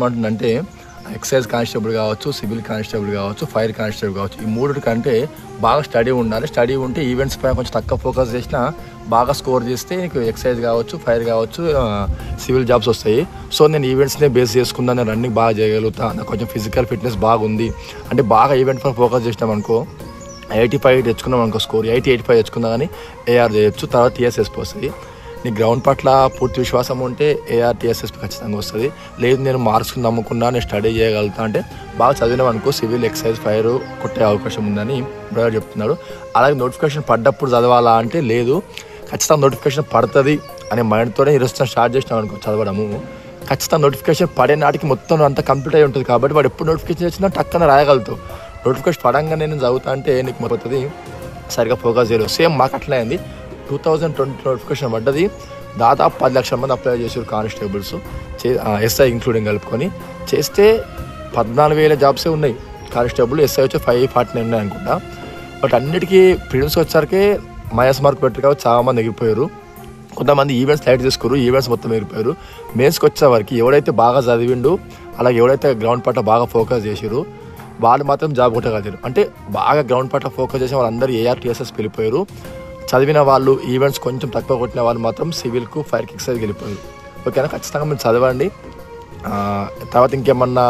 చెప్పమంటుందంటే excise constable కావచ్చు, civil constable కావచ్చు, fire constable కావచ్చు, ఈ మూడు కంటే బాగా స్టడీ ఉండాలి. స్టడీ ఉంటే ఈవెంట్స్ పైన కొంచెం తక్కువ ఫోకస్ చేసినా బాగా స్కోర్ చేస్తే నీకు ఎక్సైజ్ కావచ్చు, ఫైర్ కావచ్చు, సివిల్ జాబ్స్ వస్తాయి. సో నేను ఈవెంట్స్నే బేస్ చేసుకుందా, నేను రన్నింగ్ బాగా చేయగలుగుతా, నాకు కొంచెం ఫిజికల్ ఫిట్నెస్ బాగుంది అంటే బాగా ఈవెంట్ పైన ఫోకస్ చేసినాం అనుకో 85 తెచ్చుకున్నాం అనుకో, స్కోర్ 85 తెచ్చుకున్నా కానీ ఏఆర్ చేయొచ్చు. తర్వాత టీఎస్ఎస్పీ వస్తుంది. నీ గ్రౌండ్ పట్ల పూర్తి విశ్వాసం ఉంటే ఏఆర్ టీఎస్ఎస్పీ ఖచ్చితంగా వస్తుంది. లేదు నేను మార్క్స్ నమ్ముకున్నా, నేను స్టడీ చేయగలుగుతా అంటే బాగా చదివినాం అనుకో సివిల్, ఎక్సైజ్, ఫైర్ కొట్టే అవకాశం ఉందని బ్రదర్ చెప్తున్నాడు. అలాగే నోటిఫికేషన్ పడ్డప్పుడు చదవాలా అంటే లేదు, ఖచ్చితంగా నోటిఫికేషన్ పడుతుంది అనే మైండ్తోనే ఈరోజు స్టార్ట్ చేసినాం అనుకో చదవడము. ఖచ్చితంగా నోటిఫికేషన్ పడే నాటికి మొత్తం అంతా కంప్లీట్ అయి ఉంటుంది కాబట్టి వాడు ఎప్పుడు నోటిఫికేషన్ వచ్చినా టక్కన రాయగలుగుతావు. నోటిఫికేషన్ పడంగా నేను చదువుతా అంటే నీకు మొత్తం సరిగా ఫోకస్ చేయలేదు. సేమ్ మాకు అట్లా అయింది. 2020 నోటిఫికేషన్ పడ్డది. దాదాపు 10 లక్షల మంది అప్లై చేసారు కానిస్టేబుల్స్, ఎస్ఐ ఇంక్లూడింగ్ కలుపుకొని. చేస్తే 14,000 జాబ్సే ఉన్నాయి. కానిస్టేబుల్, ఎస్ఐ వచ్చి 549 ఉన్నాయి అనుకుంటా. బట్ అన్నిటికీ ప్రిలిమ్స్ వచ్చేసరికి మైనస్ మార్క్ పెట్టరు కాబట్టి చాలా మంది ఎగిరిపోయారు. కొంతమంది ఈవెంట్స్ లైట్ చేసుకోరు, ఈవెంట్స్ మొత్తం ఎగిరిపోయారు. మెయిన్స్కి వచ్చేవరకు ఎవడైతే బాగా చదివిండు, అలాగే ఎవడైతే గ్రౌండ్ పట్ల బాగా ఫోకస్ చేసారు వాళ్ళు మాత్రం జాబ్ కొట్టగలిగారు. అంటే బాగా గ్రౌండ్ పట్ల ఫోకస్ చేసి వాళ్ళందరూ ఏఆర్ టీఎస్ఎస్ వెళ్ళిపోయారు. చదివిన వాళ్ళు, ఈవెంట్స్ కొంచెం తక్కువ కొట్టిన వాళ్ళు మాత్రం సివిల్కు, ఫైర్కి, ఎక్సైజ్కి వెళ్ళిపోయారు. ఓకేనా, ఖచ్చితంగా మీరు చదవండి. తర్వాత ఇంకేమన్నా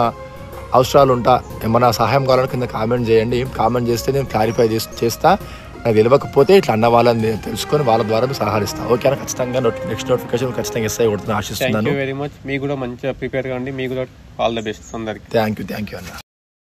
అవసరాలు ఉంటా, ఏమన్నా సహాయం కావాలని కింద కామెంట్ చేయండి. కామెంట్ చేస్తే నేను క్లారిఫై చేస్తా. నాకు తెలియకపోతే ఇట్లా అన్న వాళ్ళని తెలుసుకొని వాళ్ళ ద్వారా సలహాలు ఇస్తాను. ఓకేనా, ఖచ్చితంగా నెక్స్ట్ నోటిఫికేషన్ ఖచ్చితంగా ఎస్ఐ కొడుతున్నా ఆశిస్తున్నాను. Very much. మీకు కూడా మంచిగా ప్రిపేర్ కాండి. మీకు కూడా ఆల్ ద బెస్ట్ అందరికి. థ్యాంక్ యూ అన్న.